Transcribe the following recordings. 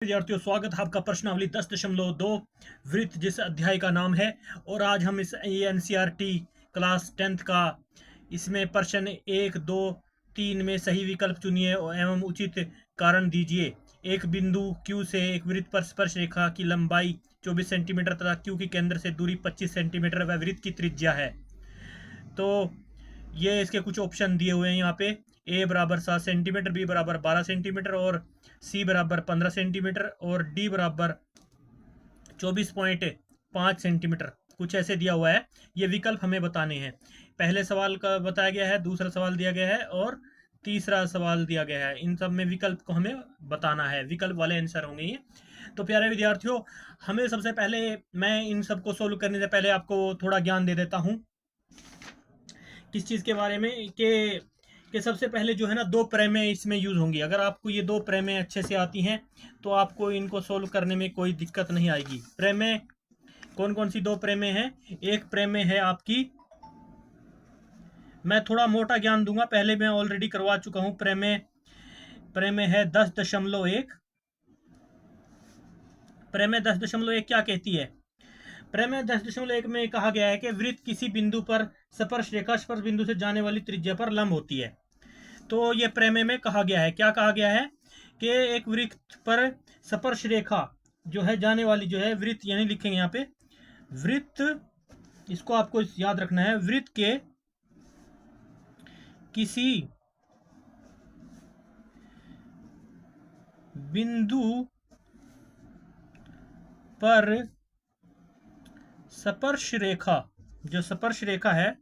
विद्यार्थियों, स्वागत है आपका प्रश्नावली 10.2 वृत्त जिस अध्याय का नाम है। और आज हम इस एनसीईआरटी क्लास 10th का इसमें प्रश्न 1, 2, 3 में सही विकल्प चुनिए एवं उचित कारण दीजिए। एक बिंदु Q से एक वृत्त पर स्पर्श रेखा की लंबाई 24 सेंटीमीटर तथा Q के केंद्र से दूरी 25 सेंटीमीटर व वृत्त की त्रिज्या है। तो ये इसके कुछ ऑप्शन दिए हुए हैं यहाँ पे। ए बराबर 7 सेंटीमीटर, बी बराबर 12 सेंटीमीटर और सी बराबर 15 सेंटीमीटर और डी बराबर 24.5 सेंटीमीटर, कुछ ऐसे दिया हुआ है। ये विकल्प हमें बताने हैं। पहले सवाल का बताया गया है, दूसरा सवाल दिया गया है और तीसरा सवाल दिया गया है। इन सब में विकल्प को हमें बताना है, विकल्प वाले आंसर होंगे ये। तो प्यारे विद्यार्थियों, हमें सबसे पहले, मैं इन सबको सोल्व करने से पहले आपको थोड़ा ज्ञान दे देता हूँ किस चीज़ के बारे में कि सबसे पहले जो है ना, दो प्रमेय इसमें यूज होंगी। अगर आपको ये दो प्रमेय अच्छे से आती हैं तो आपको इनको सोल्व करने में कोई दिक्कत नहीं आएगी। प्रमेय कौन कौन सी दो प्रमेय हैं? एक प्रमेय है आपकी, मैं थोड़ा मोटा ज्ञान दूंगा, पहले मैं ऑलरेडी करवा चुका हूं। प्रमेय है 10.1। प्रमेय 10.1 क्या कहती है? प्रमेय 10.1 में कहा गया है कि वृत्त किसी बिंदु पर स्पर्श रेखा स्पर्श बिंदु से जाने वाली त्रिज्या पर लंब होती है। तो ये प्रमेय में कहा गया है, क्या कहा गया है कि एक वृत्त पर स्पर्श रेखा जो है जाने वाली, जो है वृत्त, यानी लिखेंगे यहाँ पे वृत्त, इसको आपको याद रखना है, वृत्त के किसी बिंदु पर स्पर्श रेखा, जो स्पर्श रेखा है,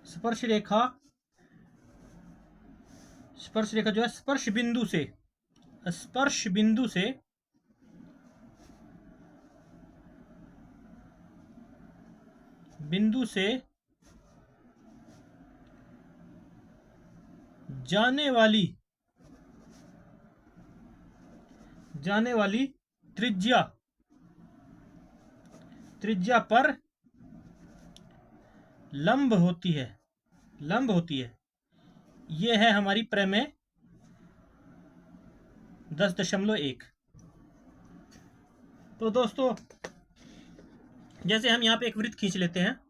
स्पर्श रेखा जो है स्पर्श बिंदु से जाने वाली त्रिज्या पर लंब होती है। ये है हमारी प्रमेय 10.1। तो दोस्तों, जैसे हम यहाँ पे एक वृत्त खींच लेते हैं,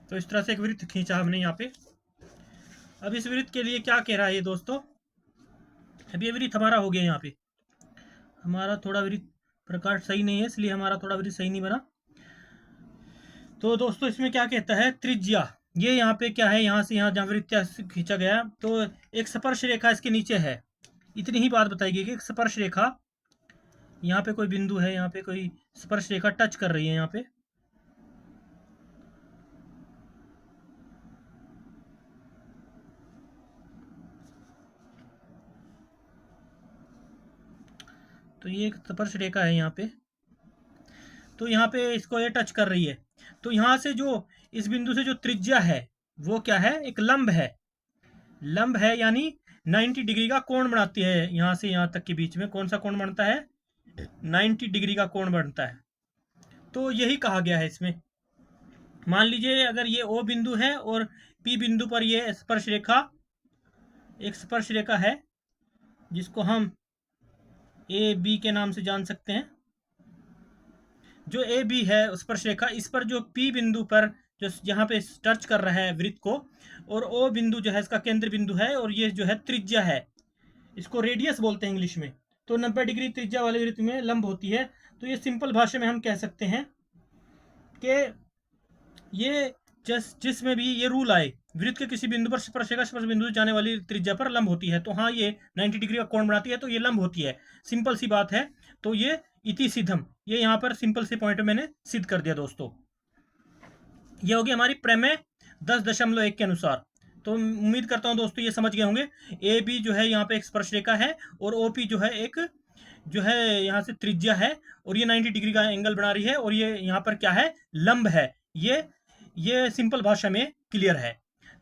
तो इस तरह से एक वृत्त खींचा हमने यहाँ पे। अब इस वृत्त के लिए क्या कह रहा है ये दोस्तों? अब ये वृत्त हमारा हो गया। यहाँ पे हमारा थोड़ा वृत्त प्रकाश सही नहीं है, इसलिए हमारा थोड़ा वृत्त सही नहीं बना। तो दोस्तों, इसमें क्या कहता है? त्रिज्या, ये यहाँ पे क्या है, यहाँ से यहाँ जहाँ वृत्त खींचा गया, तो एक स्पर्श रेखा इसके नीचे है। इतनी ही बात बताई गई कि एक स्पर्श रेखा, यहाँ पे कोई बिंदु है, यहाँ पे कोई स्पर्श रेखा टच कर रही है यहाँ पे, तो ये एक स्पर्श रेखा है यहाँ पे। तो यहाँ पे इसको ये टच कर रही है। तो यहाँ से जो इस बिंदु से जो त्रिज्या है वो क्या है? एक लंब है, यानी 90 डिग्री का कोण बनाती है। यहाँ से यहाँ तक के बीच में कौन सा कोण बनता है? 90 डिग्री का कोण बनता है। तो यही कहा गया है इसमें। मान लीजिए अगर ये O बिंदु है और P बिंदु पर ये एक स्पर्श रेखा है जिसको हम AB के नाम से जान सकते हैं। जो AB है स्पर्श रेखा, इस पर जो P बिंदु पर जो यहाँ पे टच कर रहा है वृत्त को, और O बिंदु जो है इसका केंद्र बिंदु है, और ये जो है त्रिज्या है, इसको रेडियस बोलते हैं इंग्लिश में। तो 90 डिग्री त्रिज्या वाले वृत्त में लंब होती है। तो ये सिंपल भाषा में हम कह सकते हैं कि ये जिसमें भी ये रूल आए, वृत्त के किसी बिंदु पर स्पर्श रेखा स्पर्श बिंदु से जाने वाली त्रिज्या पर लंब होती है। तो हाँ, ये 90 डिग्री का कोण बनाती है, तो ये लंब होती है। सिंपल सी बात है। तो ये इति सिद्धम, ये यहाँ पर सिंपल से पॉइंट मैंने सिद्ध कर दिया दोस्तों। ये होगी हमारी प्रमेय 10.1 के अनुसार। तो उम्मीद करता हूँ दोस्तों ये समझ गए होंगे। ए बी जो है यहाँ पे एक स्पर्श रेखा है, और ओ पी जो है एक जो है यहाँ से त्रिज्या है, और ये 90 डिग्री का एंगल बना रही है, और ये यहाँ पर क्या है, लंब है। ये सिंपल भाषा में क्लियर है।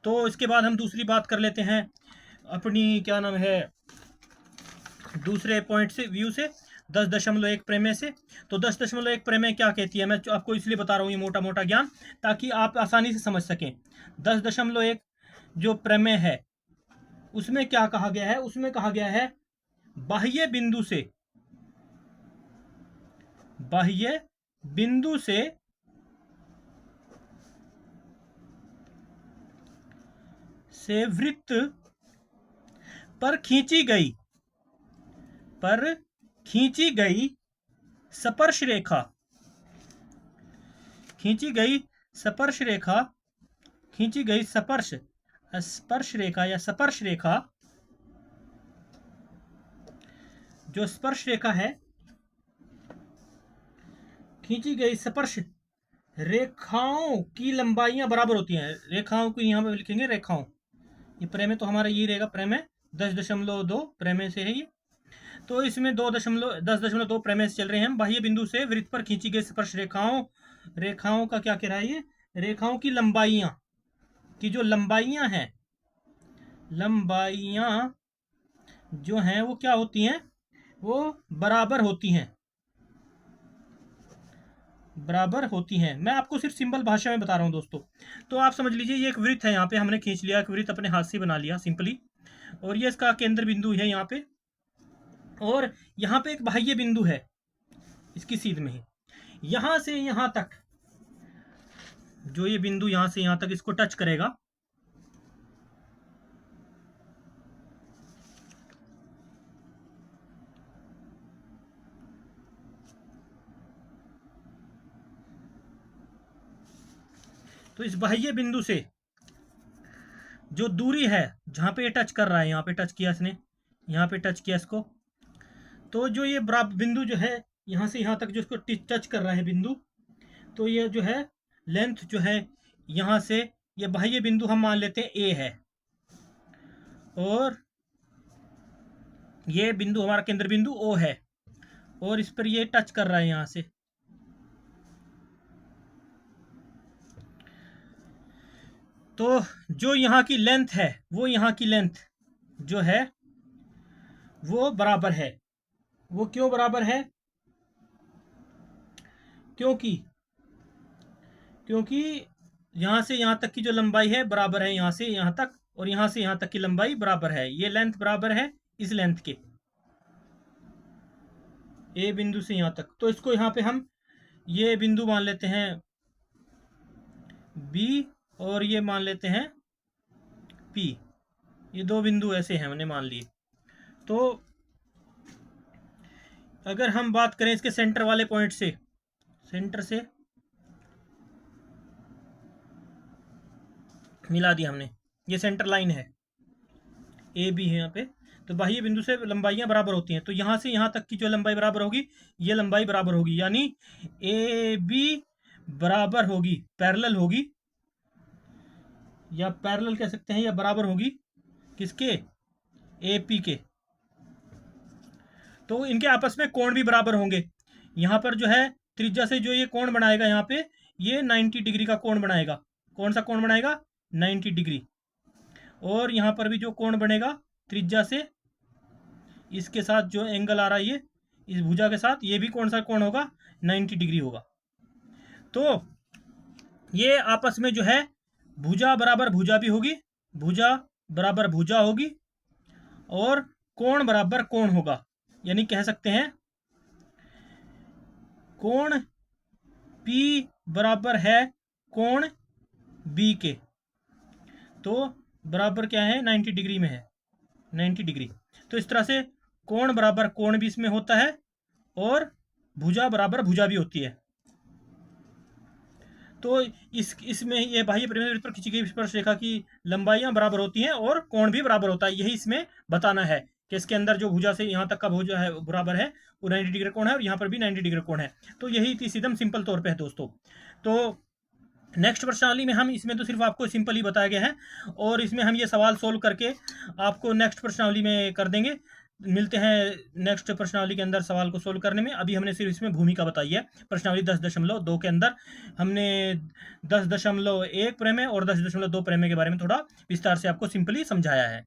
तो इसके बाद हम दूसरी बात कर लेते हैं अपनी, क्या नाम है, दूसरे पॉइंट से, व्यू से, 10.1 प्रमेय से। तो 10.1 प्रमेय क्या कहती है, मैं आपको इसलिए बता रहा हूँ ये मोटा मोटा ज्ञान, ताकि आप आसानी से समझ सकें। 10.1 जो प्रमेय है उसमें क्या कहा गया है, उसमें कहा गया है बाह्य बिंदु से वृत्त पर खींची गई स्पर्श रेखा या स्पर्श रेखा, जो स्पर्श रेखा है, खींची गई स्पर्श रेखाओं की लंबाइयां बराबर होती हैं। रेखाओं को यहां पे लिखेंगे रेखाओं। ये प्रमेय तो हमारा ये रहेगा, प्रमेय 10.2 प्रमेय से है ये। तो इसमें 10.2 प्रमेय से चल रहे हैं हम। बाह्य बिंदु से वृत्त पर खींची गई स्पर्श रेखाओं का क्या कह रहा है ये, रेखाओं की लंबाइयां की जो लंबाइयां हैं, लंबाइयां जो हैं वो क्या होती हैं, वो बराबर होती हैं। मैं आपको सिर्फ सिंपल भाषा में बता रहा हूं दोस्तों। तो आप समझ लीजिए ये एक वृत्त है, यहाँ पे हमने खींच लिया, एक वृत्त अपने हाथ से बना लिया सिंपली, और ये इसका केंद्र बिंदु है यहाँ पे, और यहाँ पे एक बाह्य बिंदु है इसकी सीध में ही, यहां से यहां तक, जो ये बिंदु यहां से यहां तक इसको टच करेगा, तो इस बाह्य बिंदु से जो दूरी है, जहां पे ये टच कर रहा है, यहाँ पे टच किया इसने, यहाँ पे टच किया इसको, तो जो ये बराबर बिंदु जो है यहाँ से यहाँ तक जो इसको टच कर रहा है बिंदु, तो ये जो है लेंथ जो है यहाँ से, ये बाह्य बिंदु हम मान लेते हैं ए है, और ये बिंदु हमारा केंद्र बिंदु ओ है, और इस पर ये टच कर रहा है यहाँ से। तो जो यहाँ की लेंथ है, वो यहाँ की लेंथ जो है वो बराबर है। वो क्यों बराबर है, क्योंकि यहाँ से यहाँ तक की जो लंबाई है बराबर है, यहाँ से यहाँ तक, और यहाँ से यहाँ तक की लंबाई बराबर है। ये लेंथ बराबर है इस लेंथ के, ए बिंदु से यहाँ तक। तो इसको यहाँ पे हम ये बिंदु मान लेते हैं बी, और ये मान लेते हैं पी। ये दो बिंदु ऐसे हैं, हमने मान लिए। तो अगर हम बात करें इसके सेंटर वाले पॉइंट से, सेंटर से मिला दिया हमने, ये सेंटर लाइन है, ए बी है यहाँ पे। तो बाह्य बिंदु से लंबाइयां बराबर होती हैं, तो यहाँ से यहाँ तक की जो लंबाई बराबर होगी, ये लंबाई बराबर होगी, यानी ए बी बराबर होगी, पैरेलल होगी, या पैरेलल कह सकते हैं, या बराबर होगी किसके, ए पी के। तो इनके आपस में कोण भी बराबर होंगे। यहाँ पर जो है त्रिज्या से जो ये कोण बनाएगा, यहाँ पे ये 90 डिग्री का कोण बनाएगा। कौन सा कोण बनाएगा, 90 डिग्री। और यहाँ पर भी जो कोण बनेगा त्रिज्या से, इसके साथ जो एंगल आ रहा है ये, इस भुजा के साथ, ये भी कौन सा कोण होगा, 90 डिग्री होगा। तो ये आपस में जो है भुजा बराबर भुजा भी होगी, भुजा बराबर भुजा होगी, और कोण बराबर कोण होगा। यानी कह सकते हैं कोण P बराबर है कोण B के। तो बराबर क्या है, 90 डिग्री में है, 90 डिग्री। तो इस तरह से कोण बराबर कोण भी इसमें होता है, और भुजा बराबर भुजा भी होती है। तो इसमें ये बाह्य परिमेय पर खींची गई स्पर्श रेखा की लंबाइयां बराबर होती हैं, और कोण भी बराबर होता है। यही इसमें बताना है कि इसके अंदर जो भुजा से यहाँ तक का भुजा है बराबर है, वो 90 डिग्री कोण है, और यहाँ पर भी 90 डिग्री कोण है। तो यही थी एकदम सिंपल तौर पे है दोस्तों। तो नेक्स्ट प्रश्नावली में हम इसमें तो सिर्फ आपको सिंपल ही बताया गया है, और इसमें हम ये सवाल सोल्व करके आपको नेक्स्ट प्रश्नावली में कर देंगे। मिलते हैं नेक्स्ट प्रश्नावली के अंदर सवाल को सोल्व करने में। अभी हमने सिर्फ इसमें भूमिका बताई है। प्रश्नावली 10.2 के अंदर हमने 10.1 प्रमेय और 10.2 प्रमेय के बारे में थोड़ा विस्तार से आपको सिंपली समझाया है।